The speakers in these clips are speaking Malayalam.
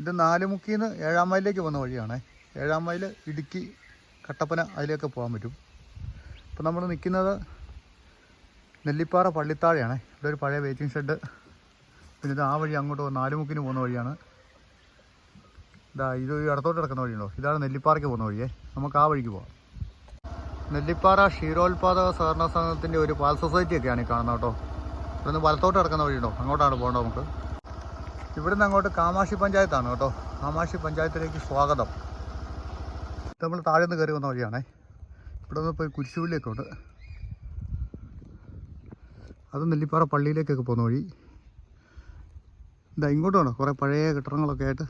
ഇത് നാലുമുക്കിന്ന് 7-ാം മൈലിലേക്ക് പോകുന്ന വഴിയാണ്. 7-ാം മൈൽ ഇടുക്കി കട്ടപ്പന അതിലേക്ക് പോകാൻ പറ്റും. ഇപ്പോൾ നമ്മൾ നിൽക്കുന്നത് നെല്ലിപ്പാറ പള്ളിത്താഴെയാണ്. ഇവിടെ ഒരു പഴയ വെയിറ്റിംഗ് ഷെഡ്. പിന്നെ ഇത് ആ വഴി അങ്ങോട്ട് നാലുമുക്കിന് പോകുന്ന വഴിയാണ്. ഇത് ഇടത്തോട്ട് കിടക്കുന്ന വഴിയുണ്ടോ, ഇതാണ് നെല്ലിപ്പാറയ്ക്ക് പോകുന്ന വഴിയേ. നമുക്ക് ആ വഴിക്ക് പോകാം. നെല്ലിപ്പാറ ക്ഷീരോത്പാദക സഹകരണ സംഘത്തിൻ്റെ ഒരു പാൽ സൊസൈറ്റിയൊക്കെയാണ് ഈ കാണുന്നത് കേട്ടോ. ഇവിടുന്ന് വലത്തോട്ട് കിടക്കുന്ന വഴിയുണ്ടോ, അങ്ങോട്ടാണ് പോകേണ്ടത് നമുക്ക്. ഇവിടുന്ന് അങ്ങോട്ട് കാമാക്ഷി പഞ്ചായത്താണ് കേട്ടോ. കാമാക്ഷി പഞ്ചായത്തിലേക്ക് സ്വാഗതം. നമ്മൾ താഴെ നിന്ന് കയറി വന്ന വഴിയാണേ. ഇവിടെ നിന്ന് പോയി കുരിശുപള്ളിയൊക്കെ ഉണ്ട്. അത് നെല്ലിപ്പാറ പള്ളിയിലേക്കൊക്കെ പോകുന്ന വഴി. ഇങ്ങോട്ടാണ് കുറേ പഴയ കെട്ടിടങ്ങളൊക്കെ ആയിട്ട്.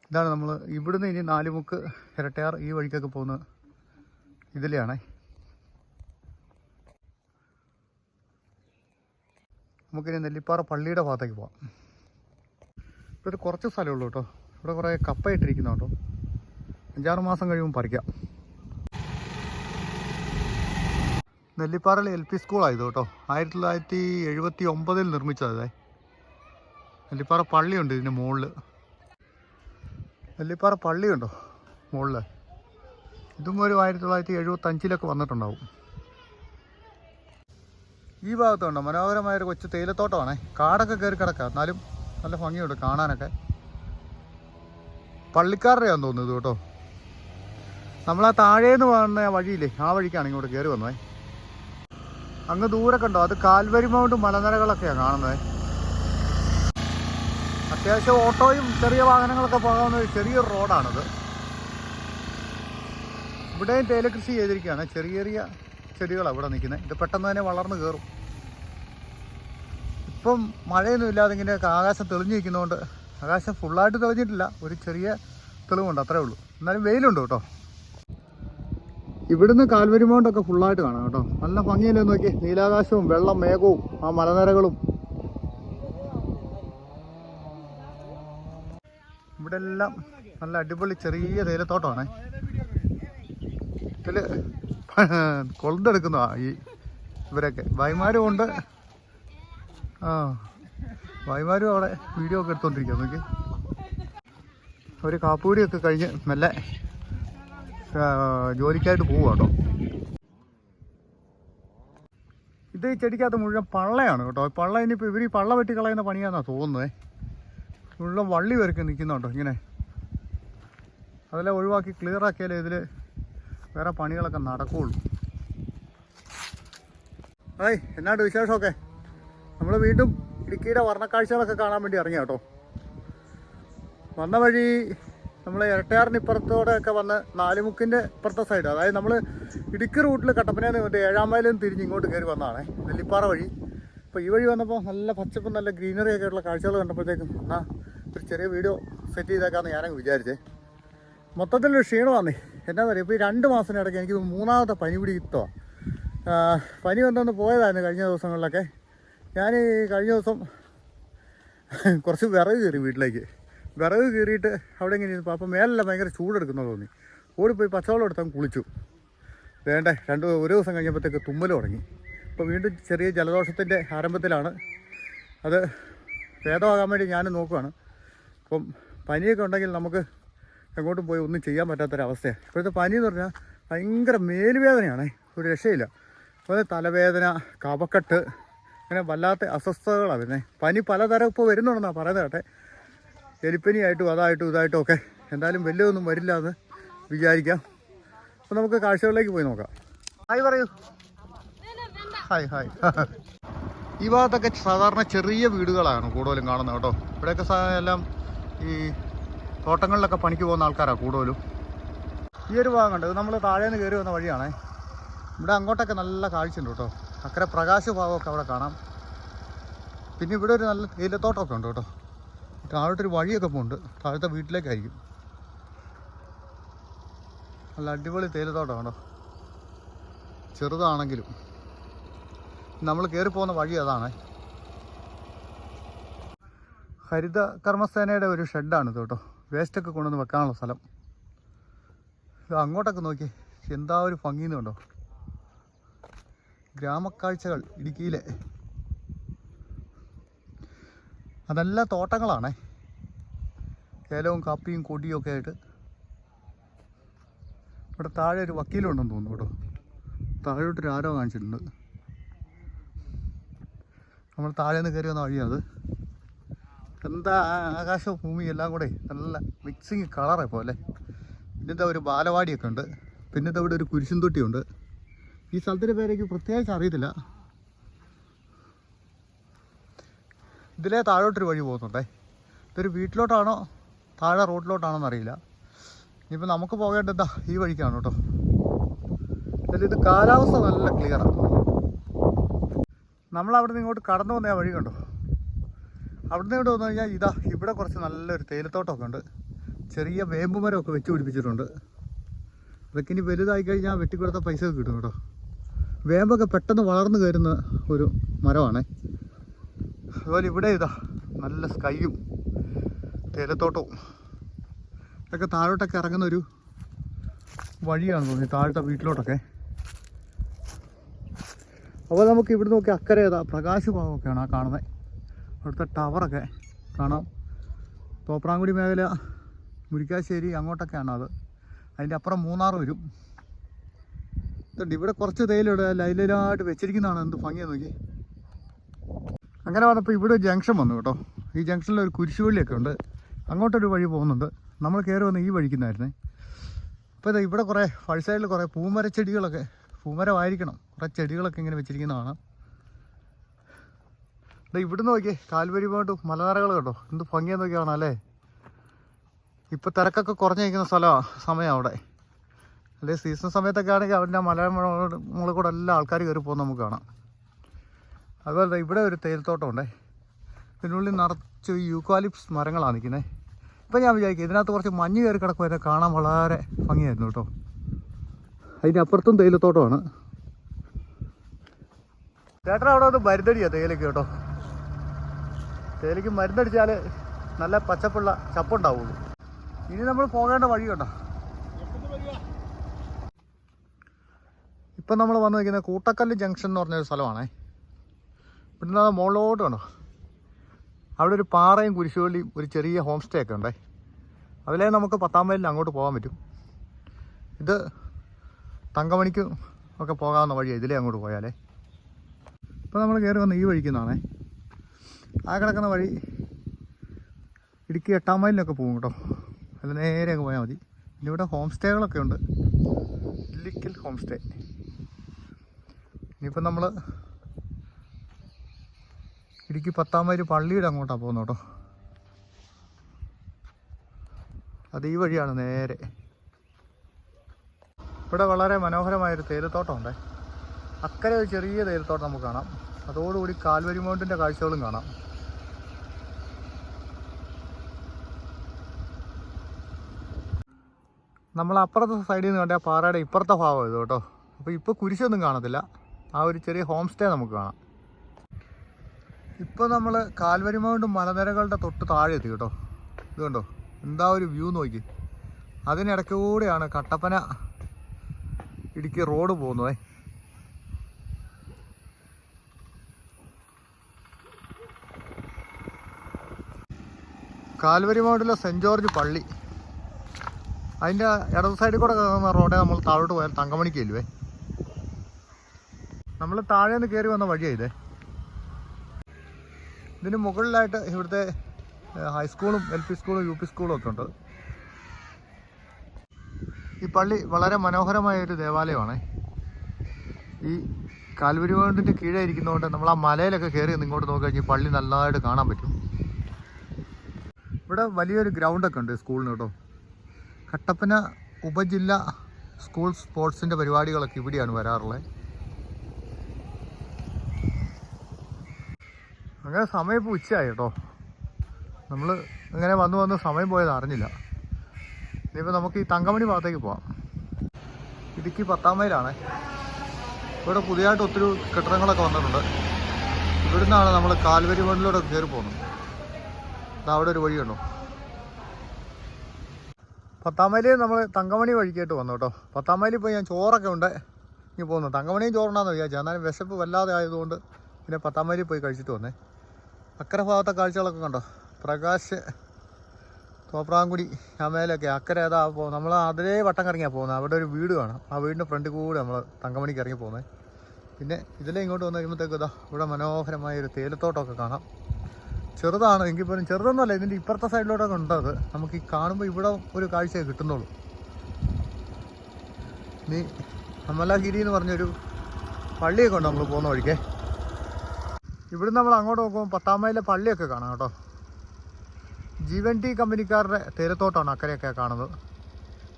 ഇതാണ് നമ്മൾ ഇവിടുന്ന് ഇനി നാലുമുക്ക് ഇരട്ടയാർ ഈ വഴിക്കൊക്കെ പോകുന്നത് ഇതിലെയാണേ. നമുക്കിനി നെല്ലിപ്പാറ പള്ളിയുടെ ഭാഗത്തേക്ക് പോകാം. ഇവിടെ കുറച്ച് സ്ഥലമേ ഉള്ളൂ കേട്ടോ. ഇവിടെ കുറേ കപ്പ ഇട്ടിരിക്കുന്ന കേട്ടോ. 5-6 മാസം കഴിയുമ്പോൾ പറിക്കാം. നെല്ലിപ്പാറയിൽ LP സ്കൂളായത് കേട്ടോ. 1979 നിർമ്മിച്ചതേ. നെല്ലിപ്പാറ പള്ളിയുണ്ട് ഇതിൻ്റെ മുകളിൽ. നെല്ലിപ്പാറ പള്ളിയുണ്ടോ മുകളിൽ. ഇതും ഒരു 1975 വന്നിട്ടുണ്ടാവും. ഈ ഭാഗത്തുണ്ടോ മനോഹരമായൊരു കൊച്ചു തേയിലത്തോട്ടമാണേ. കാടൊക്കെ കയറി കിടക്കുക, എന്നാലും നല്ല ഭംഗിയുണ്ട് കാണാനൊക്കെ. പള്ളിക്കാരുടെയാണെന്ന് തോന്നുന്നത് കേട്ടോ. നമ്മളാ താഴേന്ന് പോകുന്ന വഴിയില്ലേ, ആ വഴിക്കാണ് ഇങ്ങോട്ട് കയറി വന്നേ. അങ്ങ് ദൂരൊക്കെ ഉണ്ടോ, അത് കാൽവരി മൗണ്ട് മലനിരകളൊക്കെയാണ് കാണുന്നത്. അത്യാവശ്യം ഓട്ടോയും ചെറിയ വാഹനങ്ങളൊക്കെ പോകാവുന്ന ചെറിയൊരു റോഡാണത്. ഇവിടെയും തേയില കൃഷി ചെയ്തിരിക്കുകയാണ്. ചെറിയ ചെറിയ ചെടികളാണ് ഇവിടെ നിൽക്കുന്നത്. ഇത് പെട്ടെന്ന് തന്നെ വളർന്ന് കയറും. ഇപ്പം മഴയൊന്നും ഇല്ലാതെ ഇങ്ങനെ ആകാശം തെളിഞ്ഞ് നിൽക്കുന്നതുകൊണ്ട്, ആകാശം ഫുള്ളായിട്ട് തെളിഞ്ഞിട്ടില്ല, ഒരു ചെറിയ തെളിവുണ്ട്, അത്രേ ഉള്ളൂ. എന്നാലും വെയിലുണ്ട് കേട്ടോ. ഇവിടുന്ന് കാൽവരി മൗണ്ടൊക്കെ ഫുള്ളായിട്ട് കാണാം കേട്ടോ. നല്ല ഭംഗിയല്ലേ നോക്കി, നീലാകാശവും വെള്ളം മേഘവും ആ മലനിരകളും. ഇവിടെ എല്ലാം നല്ല അടിപൊളി ചെറിയ തേയിലത്തോട്ടമാണ്. ഇതിൽ കൊളുന്തെടുക്കുന്നതാ ഈ ഇവരൊക്കെ. ഭായിമാരും ഉണ്ട്. ഭായിമാരും അവിടെ വീഡിയോ ഒക്കെ എടുത്തുകൊണ്ടിരിക്കുക നോക്കി. അവർ കാപ്പൂടിയൊക്കെ കഴിഞ്ഞ് മെല്ലെ ജോലിക്കായിട്ട് പോവുക കേട്ടോ. ഇത് ഈ ചെടിക്കകത്ത് മുഴുവൻ പള്ളയാണ് കേട്ടോ. പള്ള ഇനിയിപ്പോൾ ഇവർ ഈ പള്ള വെട്ടി കളയുന്ന പണിയാണെന്നാണ് തോന്നുന്നത്. മുഴുവൻ വള്ളി വരയ്ക്ക് നിൽക്കുന്നുണ്ടോ ഇങ്ങനെ. അതെല്ലാം ഒഴിവാക്കി ക്ലിയർ ആക്കിയാലേ ഇതിൽ വേറെ പണികളൊക്കെ നടക്കുകയുള്ളൂ. എന്നാണ്ട് വിശേഷമൊക്കെ. നമ്മൾ വീണ്ടും ഇടുക്കിയുടെ വർണ്ണക്കാഴ്ചകളൊക്കെ കാണാൻ വേണ്ടി ഇറങ്ങിയ കേട്ടോ. വന്ന വഴി നമ്മൾ ഇരട്ടയാറിന് ഇപ്പുറത്തോടെയൊക്കെ വന്ന് നാലുമുക്കിൻ്റെ ഇപ്പുറത്തെ സൈഡ്, അതായത് നമ്മൾ ഇടുക്കി റൂട്ടിൽ കട്ടപ്പനയിൽ നിന്ന് 7-ാം മൈലിൽ നിന്ന് തിരിഞ്ഞ് ഇങ്ങോട്ട് കയറി വന്നതാണേ, നെല്ലിപ്പാറ വഴി. അപ്പോൾ ഈ വഴി വന്നപ്പോൾ നല്ല പച്ചപ്പും നല്ല ഗ്രീനറി ഒക്കെ ഉള്ള കാഴ്ചകൾ കണ്ടപ്പോഴത്തേക്കും ഒരു ചെറിയ വീഡിയോ സെറ്റ് ചെയ്തേക്കാമെന്ന് ഞാനങ്ങ് വിചാരിച്ചേ. മൊത്തത്തിലൊരു ക്ഷീണമാണേ. എന്നാ പറയുക, ഇപ്പോൾ ഈ 2 മാസത്തിനിടയ്ക്ക് എനിക്ക് 3ാമത്തെ പനി പിടിത്തമാണ്. പനി വന്നൊന്ന് പോയതായിരുന്നു കഴിഞ്ഞ ദിവസങ്ങളിലൊക്കെ. ഞാൻ കഴിഞ്ഞ ദിവസം കുറച്ച് വിറക് കയറി വീട്ടിലേക്ക്. വിറക് കയറിയിട്ട് അവിടെ ഇങ്ങനെ ഇരുന്നപ്പോൾ അപ്പോൾ മേലെല്ലാം ഭയങ്കര ചൂടെടുക്കുന്നത് തോന്നി. ഓടിപ്പോയി പച്ചവെള്ളം എടുത്തങ്ങ് കുളിച്ചു. വേണ്ടേ ഒരു ദിവസം കഴിഞ്ഞപ്പോഴത്തേക്ക് തുമ്മൽ തുടങ്ങി. ഇപ്പോൾ വീണ്ടും ചെറിയ ജലദോഷത്തിൻ്റെ ആരംഭത്തിലാണ്. അത് ഭേദമാകാൻ വേണ്ടി ഞാൻ നോക്കുകയാണ്. അപ്പം പനിയൊക്കെ ഉണ്ടെങ്കിൽ നമുക്ക് എങ്ങോട്ടും പോയി ഒന്നും ചെയ്യാൻ പറ്റാത്തൊരവസ്ഥയാണ്. ഇപ്പോഴത്തെ പനി എന്ന് പറഞ്ഞാൽ ഭയങ്കര മേലുവേദനയാണ്, ഒരു രക്ഷയില്ല. അതുപോലെ തലവേദന, കഫക്കെട്ട്, അങ്ങനെ വല്ലാത്ത അസ്വസ്ഥതകളാണ് വരുന്നത്. പനി പലതരം ഇപ്പോൾ വരുന്നുണ്ടെന്നാണ് പറയുന്നത് കേട്ടെ. എലിപ്പനിയായിട്ടും അതായിട്ടും ഇതായിട്ടും ഒക്കെ. എന്തായാലും വലിയൊന്നും വരില്ല എന്ന് വിചാരിക്കാം. അപ്പോൾ നമുക്ക് കാഴ്ചകളിലേക്ക് പോയി നോക്കാം. ഹായ് പറയൂ. Hi hi. ഈ ഭാഗത്തൊക്കെ സാധാരണ ചെറിയ വീടുകളാണ് കൂടുതലും കാണുന്നത് കേട്ടോ. ഇവിടെയൊക്കെ എല്ലാം ഈ തോട്ടങ്ങളിലൊക്കെ പണിക്ക് പോകുന്ന ആൾക്കാരാണ് കൂടുതലും. ഈ ഒരു ഭാഗം കണ്ടത് നമ്മൾ താഴേന്ന് കയറി വന്ന വഴിയാണേ. ഇവിടെ അങ്ങോട്ടൊക്കെ നല്ല കാഴ്ചയുണ്ട് കേട്ടോ. അക്കരെ പ്രകാശ ഭാഗമൊക്കെ അവിടെ കാണാം. പിന്നെ ഇവിടെ ഒരു നല്ല തേയിലത്തോട്ടമൊക്കെ ഉണ്ട് കേട്ടോ. താഴോട്ടൊരു വഴിയൊക്കെ പോകുന്നുണ്ട്, താഴത്തെ വീട്ടിലേക്കായിരിക്കും. നല്ല അടിപൊളി തേയിലത്തോട്ടം കേട്ടോ, ചെറുതാണെങ്കിലും. നമ്മൾ കയറി പോകുന്ന വഴി അതാണേ. ഹരിത കർമ്മസേനയുടെ ഒരു ഷെഡാണിത് കേട്ടോ. വേസ്റ്റൊക്കെ കൊണ്ടുവന്ന് വെക്കാനുള്ള സ്ഥലം. ഇത് അങ്ങോട്ടൊക്കെ നോക്കി എന്താ ഒരു ഭംഗിന്ന് കണ്ടോ. ഗ്രാമക്കാഴ്ചകൾ ഇടുക്കിയിലെ. അതെല്ലാം തോട്ടങ്ങളാണേ. ഏലവും കാപ്പിയും കൊടിയും ഒക്കെ ആയിട്ട്. ഇവിടെ താഴെ ഒരു വക്കീലുണ്ടെന്ന് തോന്നുന്നു കേട്ടോ. താഴോട്ടൊരു ആരോ കാണിച്ചിട്ടുണ്ട്. നമ്മൾ താഴെ നിന്ന് കയറി വന്ന വഴിയാണ് അത്. എന്താ ആകാശവും ഭൂമിയും എല്ലാം കൂടെ നല്ല മിക്സിങ് കളറേ പോലെ. പിന്നത്തെ ഒരു ബാലവാടിയൊക്കെ ഉണ്ട്. പിന്നത്തെ ഇവിടെ ഒരു കുരിശും തൊട്ടിയുണ്ട്. ഈ സ്ഥലത്തിൻ്റെ പേരേക്ക് പ്രത്യേകിച്ച് അറിയത്തില്ല. ഇതിലേ താഴോട്ടൊരു വഴി പോകുന്നുണ്ടേ. ഇതൊരു വീട്ടിലോട്ടാണോ താഴെ റോഡിലോട്ടാണോ എന്നറിയില്ല. ഇനിയിപ്പോൾ നമുക്ക് പോകേണ്ടത് ഈ വഴിക്കാണ് കേട്ടോ. അതിൽ ഇത് കാലാവസ്ഥ നല്ല ക്ലിയറാണ്. നമ്മളവിടെ നിന്ന് ഇങ്ങോട്ട് കടന്നു വന്ന ആ വഴി കണ്ടോ. അവിടെ നിന്ന് ഇങ്ങോട്ട് വന്നു കഴിഞ്ഞാൽ ഇവിടെ കുറച്ച് നല്ലൊരു തേയിലത്തോട്ടമൊക്കെ ഉണ്ട്. ചെറിയ വേമ്പുമരമൊക്കെ വെച്ച് പിടിപ്പിച്ചിട്ടുണ്ട്. അതൊക്കെ ഇനി വലുതായി കഴിഞ്ഞാൽ വെട്ടിക്കൊടുത്ത പൈസ ഒക്കെ കിട്ടും കേട്ടോ. വേമ്പൊക്കെ പെട്ടെന്ന് വളർന്നു കയറുന്ന ഒരു മരമാണേ. അതുപോലെ ഇവിടെ നല്ല സ്കൈയും തേയിലത്തോട്ടവും ഇതൊക്കെ താഴോട്ടൊക്കെ ഇറങ്ങുന്നൊരു വഴിയാണ് തോന്നി, താഴത്തെ വീട്ടിലോട്ടൊക്കെ. അപ്പോൾ നമുക്ക് ഇവിടെ നോക്കി അക്കരെ പ്രകാശ് ഭാഗമൊക്കെയാണ് ആ കാണുന്നത്. അവിടുത്തെ ടവറൊക്കെ കാണാം. തോപ്രാംകുടി മേഖല, മുരിക്കാശ്ശേരി അങ്ങോട്ടൊക്കെയാണ് അത്. അതിൻ്റെ അപ്പുറം മൂന്നാർ വരും. ഇതുണ്ട് ഇവിടെ കുറച്ച് തേയിലയുടെ ലൈലായിട്ട് വെച്ചിരിക്കുന്നതാണ്. എന്ത് ഭംഗിയാണ് നോക്കി. അങ്ങനെ വന്നപ്പോൾ ഇവിടെ ജംഗ്ഷൻ വന്നു കേട്ടോ. ഈ ജംഗ്ഷനിൽ ഒരു കുരിശുപള്ളിയൊക്കെ ഉണ്ട്. അങ്ങോട്ടൊരു വഴി പോകുന്നുണ്ട്. നമ്മൾ കയറി വന്ന് ഈ വഴിക്കുന്നായിരുന്നേ. അപ്പോൾ ഇവിടെ കുറേ വഴി സൈഡിൽ കുറേ പൂമരച്ചെടികളൊക്കെ, പൂമരമായിരിക്കണം, കുറേ ചെടികളൊക്കെ ഇങ്ങനെ വെച്ചിരിക്കുന്നതാണ്. ഇവിടുന്ന് നോക്കിയേ കാൽവരി പോയിട്ട് മലനിരകൾ കേട്ടോ. എന്ത് ഭംഗിയാന്ന് നോക്കിയാണ് അല്ലേ. ഇപ്പോൾ തിരക്കൊക്കെ കുറഞ്ഞിരിക്കുന്ന സമയമാണ് അവിടെ. അല്ലെങ്കിൽ സീസൺ സമയത്തൊക്കെ ആണെങ്കിൽ അവരുടെ മുകളിൽ കൂടെ എല്ലാ ആൾക്കാർ കയറി പോകുന്നത് നമുക്ക് കാണാം. അതുപോലെ ഇവിടെ ഒരു തേയിലത്തോട്ടമുണ്ടേ. ഇതിനുള്ളിൽ നിറച്ച് യൂക്കാലിപ്സ് മരങ്ങളാണ് നിൽക്കുന്നത്. ഇപ്പം ഞാൻ വിചാരിക്കും ഇതിനകത്ത് കുറച്ച് മഞ്ഞ് കയറി കിടക്കുമ്പോൾ കാണാൻ വളരെ ഭംഗിയായിരുന്നു കേട്ടോ. അതിൻ്റെ അപ്പുറത്തും തേയിലത്തോട്ടമാണ്. ചേട്ടൻ അവിടെ ഒന്ന് മരുന്നടിയാണ് തേയിലയ്ക്ക് കേട്ടോ. തേയിലയ്ക്ക് മരുന്നടിച്ചാൽ നല്ല പച്ചപ്പുള്ള ചപ്പുണ്ടാവുള്ളൂ. ഇനി നമ്മൾ പോകേണ്ട വഴി കേട്ടോ. ഇപ്പം നമ്മൾ വന്ന് നിൽക്കുന്നത് കൂട്ടക്കല്ല് ജംഗ്ഷൻ എന്ന് പറഞ്ഞൊരു സ്ഥലമാണേ. പിന്നെ മുകളിലോട്ട് കണ്ടോ, അവിടെ ഒരു പാറയും കുരിശുപള്ളിയും ഒരു ചെറിയ ഹോം സ്റ്റേ ഒക്കെ ഉണ്ടേ. അതിലേ നമുക്ക് 10-ാം മൈലിൽ അങ്ങോട്ട് പോകാൻ പറ്റും. ഇത് തങ്കമണിക്ക് ഒക്കെ പോകാവുന്ന വഴിയാണ് ഇതിലേ അങ്ങോട്ട് പോയാലേ. ഇപ്പോൾ നമ്മൾ കയറി വന്ന ഈ വഴിക്കുന്നാണേ. ആ കിടക്കുന്ന വഴി ഇടുക്കി 8-ാം മൈലിനൊക്കെ പോകും കേട്ടോ. അത് നേരെ അങ്ങ് പോയാൽ മതി. പിന്നെ ഇവിടെ ഹോം സ്റ്റേകളൊക്കെ ഉണ്ട്. Illikkal home stay. ഇനിയിപ്പോൾ നമ്മൾ ഇടുക്കി 10-ാം മൈൽ പള്ളിയുടെ അങ്ങോട്ടാണ് പോകുന്നത് കേട്ടോ. അത് ഈ വഴിയാണ് നേരെ. ഇവിടെ വളരെ മനോഹരമായൊരു തേയിലത്തോട്ടം ഉണ്ട്. അക്കരെ ഒരു ചെറിയ തേയിലത്തോട്ടം നമുക്ക് കാണാം. അതോടുകൂടി കാൽവരി മൗണ്ടിൻ്റെ കാഴ്ചകളും കാണാം. നമ്മൾ അപ്പുറത്തെ സൈഡിൽ നിന്ന് കണ്ട പാറയുടെ ഇപ്പുറത്തെ ഭാഗം ഇത് കേട്ടോ. അപ്പോൾ ഇപ്പോൾ കുരിശൊന്നും കാണത്തില്ല. ആ ഒരു ചെറിയ ഹോം സ്റ്റേ നമുക്ക് കാണാം. ഇപ്പോൾ നമ്മൾ കാൽവരി മൗണ്ട് മലനിരകളുടെ തൊട്ട് താഴെ എത്തി കേട്ടോ. ഇത് കണ്ടോ, എന്താ ഒരു വ്യൂ നോക്കി. അതിനിടയ്ക്കൂടെയാണ് കട്ടപ്പന ഇടുക്കി റോഡ് പോകുന്നത്. കാൽവരി മൗണ്ടിലെ സെൻറ്റ് ജോർജ് പള്ളി, അതിൻ്റെ ഇടത് സൈഡിൽ കൂടെ റോഡേ നമ്മൾ താഴോട്ട് പോയാൽ തങ്കമണിക്ക് ചെല്ലുവേ. നമ്മൾ താഴെ നിന്ന് കയറി വന്ന വഴിയാണ് ഇതേ. ഇതിന് മുകളിലായിട്ട് ഇവിടുത്തെ ഹൈസ്കൂളും LP സ്കൂളും UP സ്കൂളും ഒക്കെ ഉണ്ട്. ഈ പള്ളി വളരെ മനോഹരമായൊരു ദേവാലയമാണ്. ഈ കാൽവരി മൗണ്ടിൻ്റെ കീഴേ ഇരിക്കുന്നതുകൊണ്ട് നമ്മൾ ആ മലയിലൊക്കെ കയറി ഇങ്ങോട്ട് നോക്കി കഴിഞ്ഞാൽ പള്ളി നല്ലതായിട്ട് കാണാൻ പറ്റും. ഇവിടെ വലിയൊരു ഗ്രൗണ്ടൊക്കെ ഉണ്ട് സ്കൂളിന് കേട്ടോ. കട്ടപ്പന ഉപജില്ല സ്കൂൾ സ്പോർട്സിൻ്റെ പരിപാടികളൊക്കെ ഇവിടെയാണ് വരാറുള്ളത്. അങ്ങനെ സമയം ഇപ്പോൾ ഉച്ചയായി കേട്ടോ. നമ്മൾ ഇങ്ങനെ വന്ന് സമയം പോയത് അറിഞ്ഞില്ല. ഇനിയിപ്പോൾ നമുക്ക് ഈ തങ്കമണി ഭാഗത്തേക്ക് പോവാം. ഇടുക്കി 10-ാം മൈലാണ്. ഇവിടെ പുതിയതായിട്ട് ഒത്തിരി കെട്ടിടങ്ങളൊക്കെ വന്നിട്ടുണ്ട്. ഇവിടുന്നാണ് നമ്മൾ കാൽവരി മൗണ്ടിലൂടെ കയറി പോകുന്നത്. അവിടെ ഒരു വഴിയുണ്ടോ. 10-ാം മൈലിൽ നമ്മൾ തങ്കമണി വഴിക്കായിട്ട് വന്നു കേട്ടോ. 10-ാം മൈലിൽ പോയി ഞാൻ ചോറൊക്കെ ഉണ്ട് ഇനി പോകുന്നു. തങ്കമണിയും ചോറുണ്ടാന്ന് വിചാരിച്ചു. എന്നാലും വിശപ്പ് വല്ലാതെ ആയതുകൊണ്ട് പിന്നെ 10-ാം മൈലിൽ പോയി കഴിച്ചിട്ട് വന്നേ. അക്കരെ ഭാഗത്തെ കാഴ്ചകളൊക്കെ കണ്ടോ. പ്രകാശ് തോപ്രാംകുടി ആ മേലൊക്കെ അക്കരെ അതാ നമ്മൾ അതിലേ വട്ടം കറങ്ങിയാണ് പോകുന്നത്. അവിടെ ഒരു വീട് കാണാം. ആ വീടിൻ്റെ ഫ്രണ്ടിൽ കൂടെ നമ്മൾ തങ്കമണിക്ക് ഇറങ്ങി പോകുന്നത്. പിന്നെ ഇതിലേ ഇങ്ങോട്ട് വന്ന് കഴിയുമ്പോഴത്തേക്ക് ഇതാ ഇവിടെ മനോഹരമായ ഒരു തേയിലത്തോട്ടമൊക്കെ കാണാം. ചെറുതാണ് എങ്കിൽ പോലും, ചെറുതൊന്നുമല്ല, ഇതിൻ്റെ ഇപ്പുറത്തെ സൈഡിലോട്ടൊക്കെ ഉണ്ടത്. നമുക്ക് ഈ കാണുമ്പോൾ ഇവിടെ ഒരു കാഴ്ചയെ കിട്ടുന്നുള്ളൂ. ഇനി അമലഗിരി എന്ന് പറഞ്ഞൊരു പള്ളിയൊക്കെ ഉണ്ട് നമ്മൾ പോകുന്ന വഴിക്കേ. ഇവിടുന്ന് നമ്മൾ അങ്ങോട്ട് നോക്കുമ്പോൾ 10-ാം മൈലിലെ പള്ളിയൊക്കെ കാണാം കേട്ടോ. ജീവൻ ടീ കമ്പനിക്കാരുടെ തേയിലത്തോട്ടമാണ് അക്കരെയൊക്കെ കാണുന്നത്.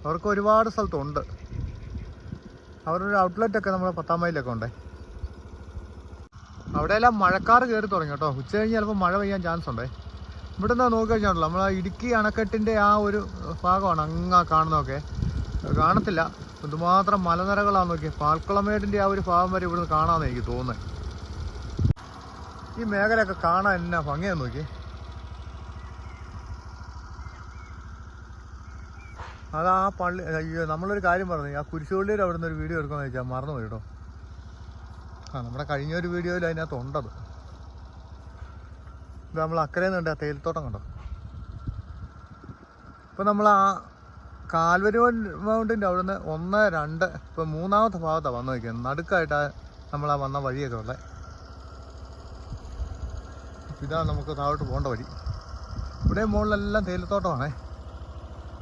അവർക്ക് ഒരുപാട് സ്ഥലത്തുണ്ട്. അവരുടെ ഒരു ഔട്ട്ലെറ്റൊക്കെ നമ്മൾ 10-ാം മൈലിലൊക്കെ ഉണ്ട്. അവിടെയെല്ലാം മഴക്കാറ് കയറി തുടങ്ങി കേട്ടോ. ഉച്ച കഴിഞ്ഞ് ചിലപ്പോൾ മഴ പെയ്യാൻ ചാൻസ് ഉണ്ട്. ഇവിടെ നിന്ന് നോക്കി കഴിഞ്ഞാണല്ലോ നമ്മൾ ഇടുക്കി അണക്കെട്ടിൻ്റെ ആ ഒരു ഭാഗമാണ് അങ്ങ് കാണുന്നതൊക്കെ. കാണത്തില്ല, എന്തുമാത്രം മലനിരകളാണെന്ന് നോക്കി. പാൽക്കുളമേടിൻ്റെ ആ ഒരു ഭാഗം വരെ ഇവിടുന്ന് കാണാമെന്ന് എനിക്ക് തോന്നുന്നത്. ഈ മേഖലയൊക്കെ കാണാൻ എന്നാ ഭംഗിയാന്ന് നോക്കി. അതാ പള്ളി. അയ്യോ, നമ്മളൊരു കാര്യം പറഞ്ഞു, ആ കുരിശുപള്ളിയിൽ അവിടെ നിന്ന് ഒരു വീഡിയോ എടുക്കാമെന്ന് ചോദിച്ചാൽ മറന്നുപോയി കേട്ടോ. നമ്മുടെ കഴിഞ്ഞൊരു വീഡിയോയിൽ അതിനകത്ത് ഉണ്ടത്. ഇത് നമ്മൾ അക്കരെ നിന്ന് കണ്ട ആ തേയിലത്തോട്ടം കണ്ടോ. ഇപ്പം നമ്മൾ ആ കാൽവരി മൗണ്ടിൻ്റെ അവിടെ നിന്ന് 1, 2 ഇപ്പം 3-ാമത്തെ ഭാഗത്താണ് വന്ന് നിൽക്കുന്നത്. നടുക്കായിട്ടാണ് നമ്മളാ വന്ന വഴിയൊക്കെ ഉള്ളത്. ഇതാണ് നമുക്ക് താഴോട്ട് പോകേണ്ട വഴി. ഇവിടെ മുകളിലെല്ലാം തേയിലത്തോട്ടമാണേ.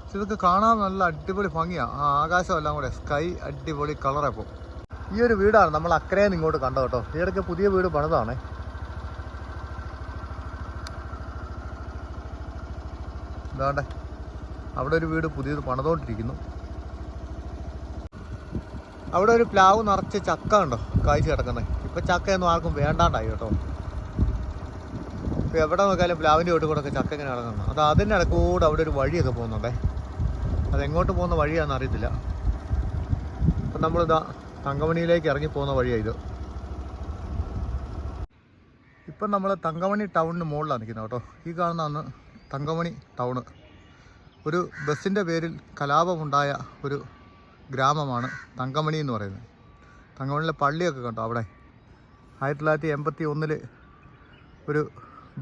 പക്ഷെ ഇതൊക്കെ കാണാൻ നല്ല അടിപൊളി ഭംഗിയാണ്. ആ ആകാശം എല്ലാം കൂടെ സ്കൈ അടിപൊളി കളറാണ്. ഇപ്പോൾ ഈ ഒരു വീടാണ് നമ്മൾ അക്കരയിൽ നിന്ന് ഇങ്ങോട്ട് കണ്ടത് കേട്ടോ. ഈയിടയ്ക്ക് പുതിയ വീട് പണിതാണേ. ഇതാണ്ടേ അവിടെ ഒരു വീട് പുതിയത് പണിതുകൊണ്ടിരിക്കുന്നു. അവിടെ ഒരു പ്ലാവ് നിറച്ച് ചക്ക ഉണ്ടോ കായ്ച്ച് കിടക്കുന്നത്. ഇപ്പം ചക്കയൊന്നും ആർക്കും വേണ്ടാണ്ടായി കേട്ടോ. ഇപ്പോൾ എവിടെ നോക്കിയാലും പ്ലാവിൻ്റെ വീട്ടിൽ കൂടെ ഒക്കെ ചക്ക ഇങ്ങനെ കിടക്കുന്നു. അത് അതിൻ്റെ ഇടക്കൂടെ അവിടെ ഒരു വഴിയൊക്കെ പോകുന്നുണ്ടേ. അതെങ്ങോട്ട് പോകുന്ന വഴിയാണെന്ന് അറിയത്തില്ല. അപ്പം നമ്മളിതാ തങ്കമണിയിലേക്ക് ഇറങ്ങി പോകുന്ന വഴിയാണ് ഇത്. ഇപ്പം നമ്മൾ തങ്കമണി ടൗണിന് മുകളിലാണ് നിൽക്കുന്നത് കേട്ടോ. ഈ കാണുന്നതാണ് തങ്കമണി ടൗണ്. ഒരു ബസ്സിൻ്റെ പേരിൽ കലാപമുണ്ടായ ഒരു ഗ്രാമമാണ് തങ്കമണി എന്ന് പറയുന്നത്. തങ്കമണിയിലെ പള്ളിയൊക്കെ കണ്ടോ അവിടെ. 1981 ഒരു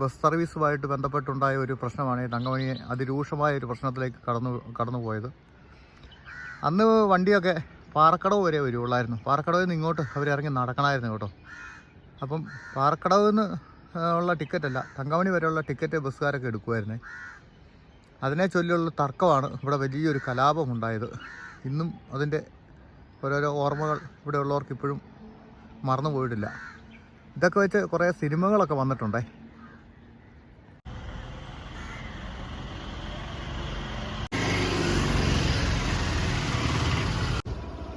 ബസ് സർവീസുമായിട്ട് ബന്ധപ്പെട്ടുണ്ടായ ഒരു പ്രശ്നമാണ് ഈ തങ്കമണിയെ അതിരൂക്ഷമായ ഒരു പ്രശ്നത്തിലേക്ക് കടന്നു പോയത്. അന്ന് വണ്ടിയൊക്കെ പാറക്കടവ് വരെ വരുള്ളായിരുന്നു. പാറക്കടവിൽ നിന്ന് ഇങ്ങോട്ട് അവരിറങ്ങി നടക്കണമായിരുന്നു കേട്ടോ. അപ്പം പാറക്കടവിൽ നിന്ന് ഉള്ള ടിക്കറ്റല്ല, തങ്കമണി വരെയുള്ള ടിക്കറ്റ് ബസ്സുകാരൊക്കെ എടുക്കുമായിരുന്നേ. അതിനെ ചൊല്ലിയുള്ള തർക്കമാണ് ഇവിടെ വലിയൊരു കലാപമുണ്ടായത്. ഇന്നും അതിൻ്റെ ഓരോരോ ഓർമ്മകൾ ഇവിടെ ഉള്ളവർക്ക് ഇപ്പോഴും മറന്നു പോയിട്ടില്ല. ഇതൊക്കെ വെച്ച് കുറേ സിനിമകളൊക്കെ വന്നിട്ടുണ്ടേ.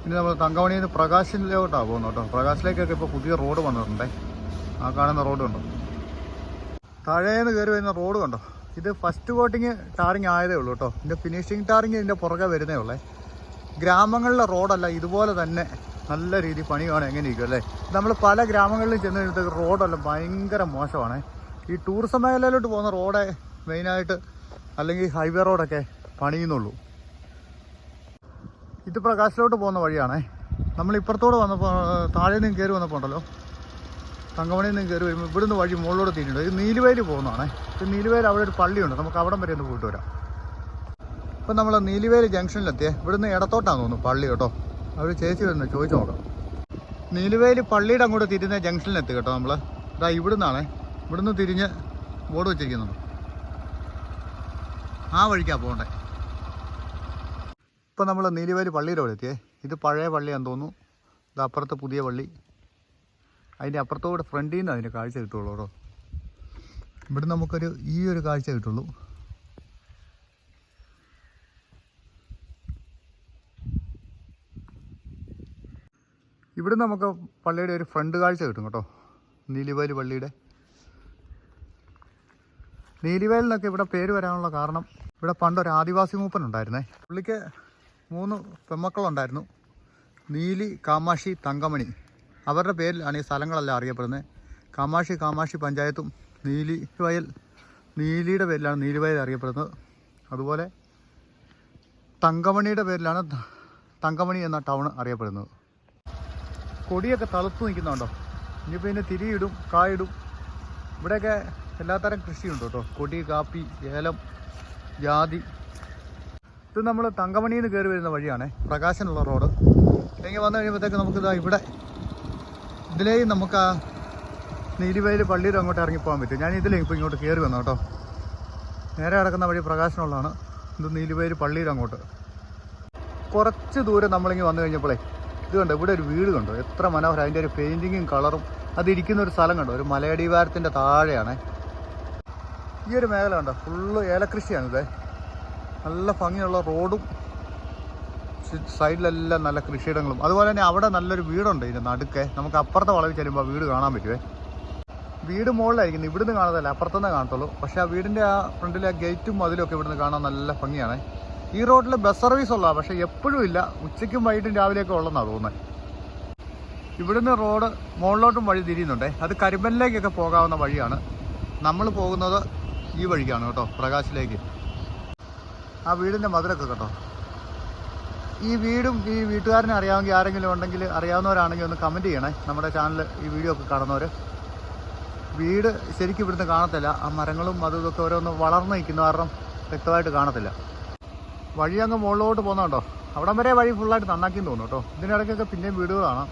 ഇനി നമ്മൾ തങ്കമണിയിൽ നിന്ന് പ്രകാശിലോട്ടാണ് പോകുന്നത് കേട്ടോ. പ്രകാശിലേക്കൊക്കെ ഇപ്പോൾ പുതിയ റോഡ് വന്നിട്ടുണ്ടേ. ആ കാണുന്ന റോഡ് കണ്ടോ. താഴേന്ന് കയറി വരുന്ന റോഡ് കണ്ടോ. ഇത് ഫസ്റ്റ് കോട്ടിങ് ടാറിങ് ആയതേ ഉള്ളൂ കേട്ടോ. ഇതിൻ്റെ ഫിനിഷിങ് ടാറിങ് ഇതിൻ്റെ പുറകെ വരുന്നേ ഉള്ളേ. ഗ്രാമങ്ങളിലെ റോഡല്ല ഇതുപോലെ തന്നെ നല്ല രീതിയിൽ പണിയാണ് എങ്ങനെ ഇരിക്കും അല്ലേ. നമ്മൾ പല ഗ്രാമങ്ങളിലും ചെന്ന് കഴിഞ്ഞിട്ട് റോഡല്ല ഭയങ്കര മോശമാണ്. ഈ ടൂറിസം മേഖലയിലോട്ട് പോകുന്ന റോഡ് മെയിനായിട്ട് അല്ലെങ്കിൽ ഹൈവേ റോഡൊക്കെ പണിയുന്നുള്ളൂ. ഇത് പ്രകാശിലോട്ട് പോകുന്ന വഴിയാണേ. നമ്മൾ ഇപ്പുറത്തോട് വന്നപ്പോൾ താഴെ നിന്ന് കയറി വന്നപ്പോൾ ഉണ്ടല്ലോ, തങ്കമണിയിൽ നിന്ന് കയറി വരുമ്പോൾ ഇവിടുന്ന് വഴി മുകളിലോട്ട് തിരിഞ്ഞിട്ടുണ്ട്. ഇത് നീലുവേൽ പോകുന്നതാണേ. ഇത് നീലുവേൽ അവിടെ ഒരു പള്ളിയുണ്ട്. നമുക്ക് അവിടം വരെ ഒന്ന് പോയിട്ട് വരാം. ഇപ്പം നമ്മൾ നീലുവേൽ ജംഗ്ഷനിലെത്തിയേ. ഇവിടുന്ന് ഇടത്തോട്ടാന്ന് തോന്നുന്നു പള്ളി കേട്ടോ. അവർ ചേച്ചി വരുന്നത് ചോദിച്ചു നോക്കാം. നീലുവേൽ പള്ളിയുടെ അങ്ങോട്ട് തിരിഞ്ഞ ജംഗ്ഷനിലെത്തി കേട്ടോ. നമ്മൾ ഇതാ ഇവിടുന്നാണേ. ഇവിടുന്ന് തിരിഞ്ഞ് ബോർഡ് വെച്ചിരിക്കുന്നുണ്ട്. ആ വഴിക്കാണ് പോകണ്ടേ. ഇപ്പം നമ്മൾ നീലുവേൽ പള്ളിയുടെ അവിടെ എത്തിയേ. ഇത് പഴയ പള്ളിയാന്ന് തോന്നുന്നു. ഇത് അപ്പുറത്ത് പുതിയ പള്ളി. അതിൻ്റെ അപ്പുറത്തോടെ ഫ്രണ്ടിൽ നിന്ന് അതിൻ്റെ കാഴ്ച കിട്ടുള്ളൂ കേട്ടോ. ഇവിടെ നമുക്കൊരു ഈ ഒരു കാഴ്ച കിട്ടുള്ളൂ. ഇവിടെ നമുക്ക് പള്ളിയുടെ ഒരു ഫ്രണ്ട് കാഴ്ച കിട്ടും കേട്ടോ. നീലിവേൽ പള്ളിയുടെ. നീലിവേൽ എന്നൊക്കെ ഇവിടെ പേര് വരാനുള്ള കാരണം ഇവിടെ പണ്ടൊരു ആദിവാസി മൂപ്പൻ ഉണ്ടായിരുന്നേ. പുള്ളിക്ക് 3 പെൺമക്കളുണ്ടായിരുന്നു. നീലി, കാമാക്ഷി, തങ്കമണി. അവരുടെ പേരിലാണ് ഈ സ്ഥലങ്ങളെല്ലാം അറിയപ്പെടുന്നത്. കാമാക്ഷി പഞ്ചായത്തും നീലിയുടെ പേരിലാണ് നീലിവയൽ അറിയപ്പെടുന്നത്. അതുപോലെ തങ്കമണിയുടെ പേരിലാണ് തങ്കമണി എന്ന ടൗൺ അറിയപ്പെടുന്നത്. കൊടിയൊക്കെ തളുത്ത് നിൽക്കുന്നുണ്ടോ. ഇനിയിപ്പോൾ ഇതിന് തിരിയിടും, കായിടും. ഇവിടെയൊക്കെ എല്ലാത്തരം കൃഷിയുണ്ട് കേട്ടോ. കൊടി, കാപ്പി, ഏലം, ജാതി. ഇത് നമ്മൾ തങ്കമണിയിൽ നിന്ന് കയറി വരുന്ന വഴിയാണ്, പ്രകാശനുള്ള റോഡ്. ഇങ്ങനെ വന്നു കഴിയുമ്പോഴത്തേക്ക് നമുക്കിതാ ഇവിടെ ഇതിലേയും നമുക്ക് ആ നീലിവയൽ പള്ളിയിൽ അങ്ങോട്ട് ഇറങ്ങിപ്പോകാൻ പറ്റും. ഞാൻ ഇതിലേ ഇപ്പോൾ ഇങ്ങോട്ട് കയറി വന്നു കേട്ടോ. നേരെ കിടക്കുന്ന വഴി പ്രകാശനുള്ളതാണ്. ഇത് നീലിവയൽ പള്ളിയിൽ അങ്ങോട്ട് കുറച്ച് ദൂരം നമ്മളിങ്ങനെ വന്നു കഴിഞ്ഞപ്പോഴേ ഇത് കണ്ടോ, ഇവിടെ ഒരു വീട് കണ്ടോ, എത്ര മനോഹരം. അതിൻ്റെ ഒരു പെയിൻറ്റിങ്ങും കളറും അതിരിക്കുന്ന ഒരു സ്ഥലം കണ്ടോ, ഒരു മലയടിവാരത്തിൻ്റെ താഴെയാണ് ഈ ഒരു മേഖല കണ്ടോ. ഫുള്ള് ഏലകൃഷിയാണിത്. നല്ല ഭംഗിയുള്ള റോഡും സൈഡിലെല്ലാം നല്ല കൃഷിയിടങ്ങളും. അതുപോലെ തന്നെ അവിടെ നല്ലൊരു വീടുണ്ട് ഇതിൻ്റെ നടുക്കെ. നമുക്ക് അപ്പുറത്തെ വളവിൽ ചെല്ലുമ്പോൾ വീട് കാണാൻ പറ്റുമേ. വീട് മുകളിലായിരിക്കുന്നു, ഇവിടുന്ന് കാണുന്നതല്ല, അപ്പുറത്തുനിന്നേ കാണത്തുള്ളൂ. പക്ഷേ ആ വീടിൻ്റെ ആ ഫ്രണ്ടിലെ ആ ഗേറ്റും മതിലൊക്കെ ഇവിടുന്ന് കാണാൻ നല്ല ഭംഗിയാണ്. ഈ റോഡിൽ ബസ് സർവീസ് ഉള്ളതാണ്, പക്ഷേ എപ്പോഴും ഇല്ല. ഉച്ചയ്ക്കും വൈകിട്ടും രാവിലെയൊക്കെ ഉള്ളതെന്നാണ് തോന്നുന്നത്. ഇവിടുന്ന് റോഡ് മുകളിലോട്ടും വഴി തിരിയുന്നുണ്ടേ. അത് കരിമ്പലിലേക്കൊക്കെ പോകാവുന്ന വഴിയാണ്. നമ്മൾ പോകുന്നത് ഈ വഴിക്കാണ് കേട്ടോ, പ്രകാശിലേക്ക്. ആ വീടിൻ്റെ മതിലൊക്കെ കേട്ടോ. ഈ വീടും ഈ വീട്ടുകാരനെ അറിയാമെങ്കിൽ ആരെങ്കിലും ഉണ്ടെങ്കിൽ, അറിയാവുന്നവരാണെങ്കിൽ ഒന്ന് കമൻറ്റ് ചെയ്യണേ നമ്മുടെ ചാനൽ ഈ വീഡിയോ ഒക്കെ കാണുന്നവർ. വീട് ശരിക്കും ഇവിടുന്ന് കാണത്തില്ല, ആ മരങ്ങളും അതും ഇതൊക്കെ ഓരോന്ന് വളർന്നു നിൽക്കുന്ന കാരണം വ്യക്തമായിട്ട് കാണത്തില്ല. വഴി അങ്ങ് മുകളിലോട്ട് പോകുന്നുണ്ടോ, അവിടം വരെ വഴി ഫുള്ളായിട്ട് നന്നാക്കിയെന്ന് തോന്നുന്നു കേട്ടോ. ഇതിനിടയ്ക്കൊക്കെ പിന്നെയും വീടുകൾ കാണാം.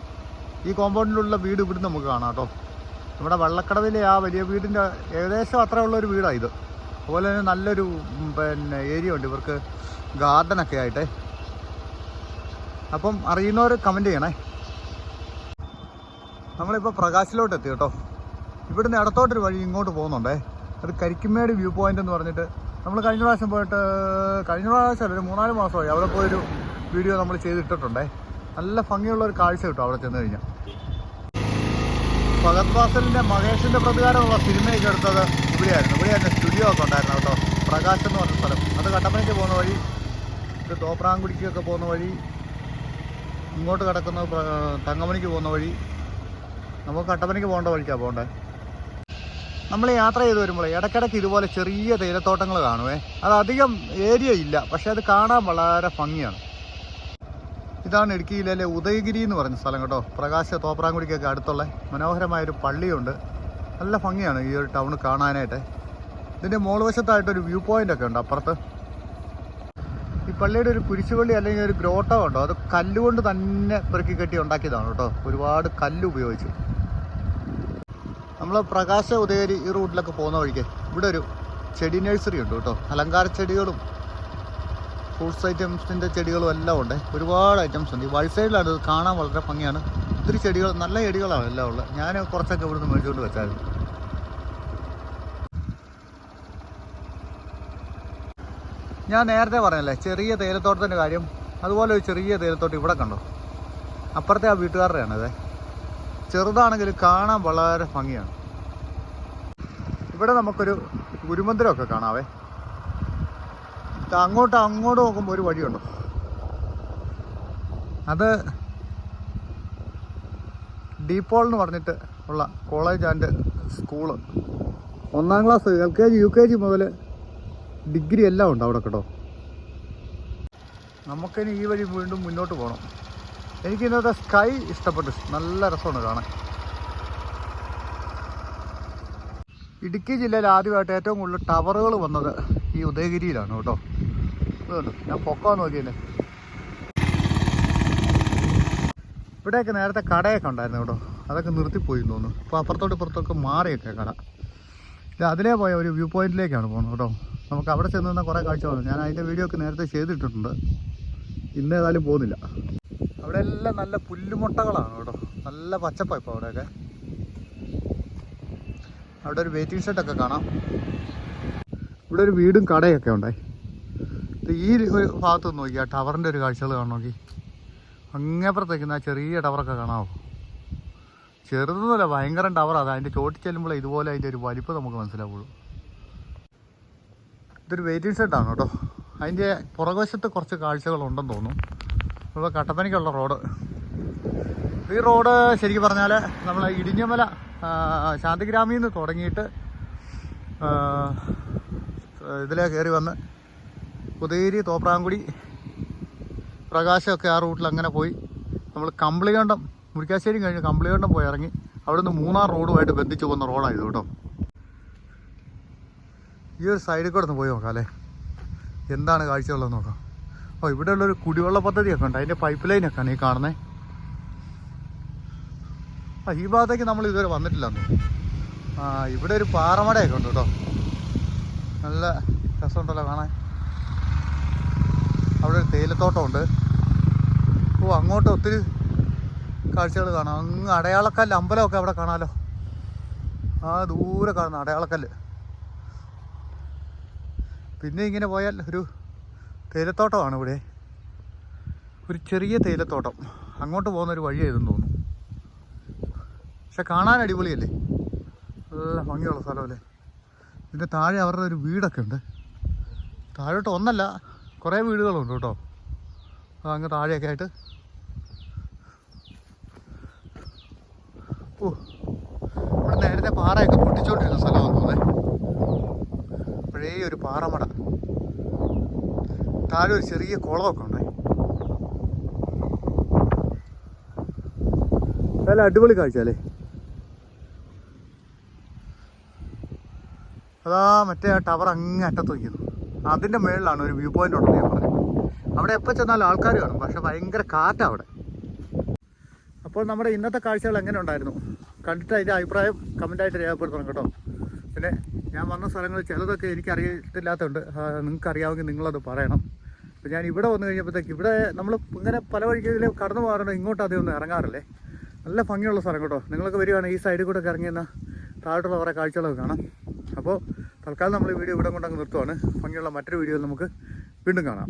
ഈ കോമ്പൗണ്ടിലുള്ള വീട് ഇവിടുന്ന് നമുക്ക് കാണാം കേട്ടോ. നമ്മുടെ വള്ളക്കടവിലെ ആ വലിയ വീടിൻ്റെ ഏകദേശം അത്ര ഉള്ളൊരു വീടാണ് ഇത്. അതുപോലെ തന്നെ നല്ലൊരു ഏരിയ ഉണ്ട് ഇവർക്ക്, ഗാർഡനൊക്കെ ആയിട്ട്. അപ്പം അറിയുന്നവർ കമൻറ്റ് ചെയ്യണേ. നമ്മളിപ്പോൾ പ്രകാശിലോട്ട് എത്തി കേട്ടോ. ഇവിടുന്ന് ഇടത്തോട്ടൊരു വഴി ഇങ്ങോട്ട് പോകുന്നുണ്ടേ. അത് കരിക്കുമേട് വ്യൂ പോയിൻ്റ് എന്ന് പറഞ്ഞിട്ട് നമ്മൾ കഴിഞ്ഞ പ്രാവശ്യം പോയിട്ട്, കഴിഞ്ഞ പ്രാവശ്യം ഒരു 3-4 മാസമായി അവിടെ പോയൊരു വീഡിയോ നമ്മൾ ചെയ്തിട്ടുണ്ടേ. നല്ല ഭംഗിയുള്ളൊരു കാഴ്ച കിട്ടും അവിടെ ചെന്ന് കഴിഞ്ഞാൽ. ഫഹദ് ഫാസിലിൻ്റെ മഹേഷിൻ്റെ പ്രതികാരമുള്ള സിനിമയൊക്കെ എടുത്തത് ഇവിടെയായിരുന്നു. ഇവിടെ തന്നെ സ്റ്റുഡിയോ ഒക്കെ ഉണ്ടായിരുന്നു കേട്ടോ. പ്രകാശ് എന്ന് പറഞ്ഞ സ്ഥലം. അത് കട്ടപ്പനയ്ക്ക് പോകുന്ന വഴി, ഇത് തോപ്രാംകുടിക്കൊക്കെ പോകുന്ന വഴി, ഇങ്ങോട്ട് കിടക്കുന്ന തങ്കമണിക്ക് പോകുന്ന വഴി. നമുക്ക് കട്ടപ്പനയ്ക്ക് പോകേണ്ട വഴിക്കാണ് പോകേണ്ടത്. നമ്മൾ യാത്ര ചെയ്ത് വരുമ്പോൾ ഇടയ്ക്കിടയ്ക്ക് ഇതുപോലെ ചെറിയ തേയിലത്തോട്ടങ്ങൾ കാണുമേ. അത് അധികം ഏരിയ ഇല്ല, പക്ഷേ അത് കാണാൻ വളരെ ഭംഗിയാണ്. ഇതാണ് ഇടുക്കി ജില്ലയിലെ ഉദയഗിരി എന്ന് പറഞ്ഞ സ്ഥലം കേട്ടോ. പ്രകാശ് തോപ്രാംകുടിക്കൊക്കെ അടുത്തുള്ള മനോഹരമായൊരു പള്ളിയുണ്ട്. നല്ല ഭംഗിയാണ് ഈ ഒരു ടൗൺ കാണാനായിട്ട്. ഇതിൻ്റെ മുകൾവശത്തായിട്ടൊരു വ്യൂ പോയിൻ്റ് ഒക്കെ ഉണ്ട് അപ്പുറത്ത്. ഈ പള്ളിയുടെ ഒരു കുരിശുപള്ളി അല്ലെങ്കിൽ ഒരു ഗ്രോട്ടോ ഉണ്ടോ, അത് കല്ലുകൊണ്ട് തന്നെ പെറുക്കി കെട്ടി ഉണ്ടാക്കിയതാണ് കേട്ടോ. ഒരുപാട് കല്ല് ഉപയോഗിച്ച്. നമ്മൾ പ്രകാശ ഉദയഗിരി ഈ റൂട്ടിലൊക്കെ പോകുന്ന വഴിക്ക് ഇവിടെ ഒരു ചെടി നഴ്സറി ഉണ്ട് കേട്ടോ. അലങ്കാര ചെടികളും ഫ്രൂട്ട്സ് ഐറ്റംസിൻ്റെ ചെടികളും എല്ലാം ഉണ്ട്. ഒരുപാട് ഐറ്റംസ് ഉണ്ട്. ഈ വഴി സൈഡിലാണ്, ഇത് കാണാൻ വളരെ ഭംഗിയാണ്. ഒത്തിരി ചെടികൾ, നല്ല ചെടികളാണ് എല്ലാം ഉള്ളത്. ഞാൻ കുറച്ചൊക്കെ ഇവിടുന്ന് മേടിച്ചുകൊണ്ട് വെച്ചായിരുന്നു. ഞാൻ നേരത്തെ പറഞ്ഞല്ലേ ചെറിയ തേയിലത്തോട്ടത്തിൻ്റെ കാര്യം. അതുപോലെ ഒരു ചെറിയ തേയിലത്തോട്ടം ഇവിടെ കണ്ടോ, അപ്പുറത്തെ ആ വീട്ടുകാരുടെയാണ്. അതെ, ചെറുതാണെങ്കിൽ കാണാൻ വളരെ ഭംഗിയാണ്. ഇവിടെ നമുക്കൊരു ഗുരുമന്ദിരമൊക്കെ കാണാവേ. അങ്ങോട്ട് നോക്കുമ്പോൾ ഒരു വഴിയുണ്ടോ, അത് ഡീപോൾ എന്ന് പറഞ്ഞിട്ട് ഉള്ള college and school. 1-ാം class, LKG UKG മുതൽ ഡിഗ്രി എല്ലാം ഉണ്ട് അവിടെ കേട്ടോ. നമുക്കിനി ഈ വഴി വീണ്ടും മുന്നോട്ട് പോകണം. എനിക്ക് ഇന്നത്തെ സ്കൈ ഇഷ്ടപ്പെട്ടു, നല്ല രസമാണ് കാണാൻ. ഇടുക്കി ജില്ലയിൽ ആദ്യമായിട്ട് ഏറ്റവും കൂടുതൽ ടവറുകൾ വന്നത് ഈ ഉദയഗിരിയിലാണ് കേട്ടോ. ഇതുണ്ട്, ഞാൻ പൊക്കാൻ നോക്കിയല്ലേ. ഇവിടെയൊക്കെ നേരത്തെ കടയൊക്കെ ഉണ്ടായിരുന്നു കേട്ടോ, അതൊക്കെ നിർത്തിപ്പോയി തോന്നുന്നു. ഇപ്പോൾ അപ്പുറത്തോട്ട് ഇപ്പുറത്തൊക്കെ മാറിയൊക്കെ കട. ഇത് അതിലേ പോയ ഒരു വ്യൂ പോയിന്റിലേക്കാണ് പോകുന്നത് കേട്ടോ. നമുക്ക് അവിടെ ചെന്ന് നിന്നാൽ കുറേ കാഴ്ച വന്നു. ഞാൻ അതിൻ്റെ വീഡിയോ ഒക്കെ നേരത്തെ ചെയ്തിട്ടിട്ടുണ്ട്. ഇന്ന് ഏതായാലും പോകുന്നില്ല. അവിടെ എല്ലാം നല്ല പുല്ലുമുട്ടകളാണ് കേട്ടോ, നല്ല പച്ചപ്പാണ് ഇപ്പോൾ അവിടെയൊക്കെ. അവിടെ ഒരു വെയിറ്റിംഗ് ഷെഡൊക്കെ കാണാം. ഇവിടെ ഒരു വീടും കടയൊക്കെ ഉണ്ടായി. ഈ ഒരു ഭാഗത്ത് നോക്കി ആ ടവറിൻ്റെ ഒരു കാഴ്ചകൾ കാണാൻ നോക്കി. അങ്ങേപ്പുറത്തേക്കുന്ന ആ ചെറിയ ടവറൊക്കെ കാണാമോ. ചെറുതൊന്നുമല്ല, ഭയങ്കര ടവറാണ്. അതിൻ്റെ ചോട്ടിൽ ചെല്ലുമ്പോൾ ഇതുപോലെ അതിൻ്റെ ഒരു വലിപ്പം നമുക്ക് മനസ്സിലാവുള്ളൂ. ഇതൊരു വെയിറ്റിംഗ് ഷെഡാണ് കേട്ടോ. അതിൻ്റെ പുറകുവശത്ത് കുറച്ച് കാഴ്ചകളുണ്ടെന്ന് തോന്നുന്നു. ഇപ്പോൾ കട്ടപ്പനയ്ക്കുള്ള റോഡ്. ഈ റോഡ് ശരിക്കും പറഞ്ഞാൽ നമ്മൾ ഇടിഞ്ഞമല ശാന്തിഗ്രാമിൽ നിന്ന് തുടങ്ങിയിട്ട് ഇതിലേ കയറി വന്ന് ഉദയഗിരി, തോപ്രാംകുടി, പ്രകാശമൊക്കെ ആ റൂട്ടിൽ അങ്ങനെ പോയി നമ്മൾ കമ്പിളികണ്ടം, മുരിക്കാശ്ശേരി കഴിഞ്ഞ് കമ്പിളികണ്ടം പോയി ഇറങ്ങി അവിടെ നിന്ന് മൂന്നാർ റോഡുമായിട്ട് ബന്ധിച്ച് പോകുന്ന റോഡായത് കേട്ടോ. ഈ ഒരു സൈഡിൽ കൂടെ ഒന്ന് പോയി നോക്കാം അല്ലേ. എന്താണ് കാഴ്ചയുള്ളതെന്ന് നോക്കാം. ഓ, ഇവിടെ ഉള്ളൊരു കുടിവെള്ള പദ്ധതിയൊക്കെ ഉണ്ട്. അതിൻ്റെ പൈപ്പ് ലൈനൊക്കെയാണ് ഈ കാണുന്നത്. ഈ ഭാഗത്തേക്ക് നമ്മൾ ഇതുവരെ വന്നിട്ടില്ലെന്ന്. ഇവിടെ ഒരു പാറമടയൊക്കെ ഉണ്ട് കേട്ടോ. നല്ല രസമുണ്ടല്ലോ കാണാൻ. അവിടെ ഒരു തേയിലത്തോട്ടമുണ്ട്. അങ്ങോട്ട് ഒത്തിരി കാഴ്ചകൾ കാണാം. അങ്ങ് അടയാളക്കല്ല് അമ്പലമൊക്കെ അവിടെ കാണാമല്ലോ. ദൂരെ കാണുന്ന അടയാളക്കല്ല്. പിന്നെ ഇങ്ങനെ പോയാൽ ഒരു തേയിലത്തോട്ടമാണ് ഇവിടെ. ഒരു ചെറിയ തേയിലത്തോട്ടം. അങ്ങോട്ട് പോകുന്നൊരു വഴിയായതെന്ന് തോന്നുന്നു. പക്ഷെ കാണാൻ അടിപൊളിയല്ലേ, നല്ല ഭംഗിയുള്ള സ്ഥലമല്ലേ. ഇതിൻ്റെ താഴെ അവരുടെ ഒരു വീടൊക്കെ ഉണ്ട്. താഴോട്ട് ഒന്നല്ല, കുറേ വീടുകളുണ്ട് കേട്ടോ. അങ്ങ് താഴെയൊക്കെ ആയിട്ട്. ഇവിടെ നേരത്തെ പാറയൊക്കെ പൊട്ടിച്ചോണ്ടിരുന്ന സ്ഥലമാണെന്ന് തോന്നുന്നത്. പഴയ ഒരു പാറമട. താഴെ ഒരു ചെറിയ കുളമൊക്കെ ഉണ്ട്. നല്ല അടിപൊളി കാഴ്ച അല്ലേ. അതാ മറ്റേ ആ ടവർ അങ്ങ് അറ്റത്ത് വയ്ക്കുന്നു. അതിൻ്റെ മുകളിലാണ് ഒരു വ്യൂ പോയിൻ്റ് ഉണ്ടെന്ന് ഞാൻ പറഞ്ഞത്. അവിടെ എപ്പോൾ ചെന്നാലും ആൾക്കാർ കാണും, പക്ഷെ ഭയങ്കര കാറ്റാണ് അവിടെ. അപ്പോൾ നമ്മുടെ ഇന്നത്തെ കാഴ്ചകൾ എങ്ങനെ ഉണ്ടായിരുന്നു? കണ്ടിട്ട് അതിൻ്റെ അഭിപ്രായം കമൻറ്റായിട്ട് രേഖപ്പെടുത്തണം കേട്ടോ. പിന്നെ ഞാൻ വന്ന സ്ഥലങ്ങൾ ചിലതൊക്കെ എനിക്ക് അറിയത്തില്ലാത്തതുണ്ട്. നിങ്ങൾക്ക് അറിയാമെങ്കിൽ നിങ്ങളത് പറയണം. അപ്പോൾ ഞാൻ ഇവിടെ വന്നു കഴിഞ്ഞപ്പോഴത്തേക്ക് ഇവിടെ നമ്മൾ ഇങ്ങനെ പല വഴികളിൽ കടന്നു പോകാറുണ്ട്. ഇങ്ങോട്ട് അധികം ഒന്നും ഇറങ്ങാറില്ലേ. നല്ല ഭംഗിയുള്ള സ്ഥലം കേട്ടോ. നിങ്ങളൊക്കെ വരികയാണെങ്കിൽ ഈ സൈഡിൽ കൂടെ ഇറങ്ങിയെന്ന താഴോട്ടുള്ള കുറേ കാഴ്ചകളൊക്കെ കാണാം. അപ്പോൾ തൽക്കാലം നമ്മൾ ഈ വീഡിയോ ഇവിടെ കൊണ്ടങ്ങ് നിർത്തുവാണ്. ഭംഗിയുള്ള മറ്റൊരു വീഡിയോയിൽ നമുക്ക് വീണ്ടും കാണാം.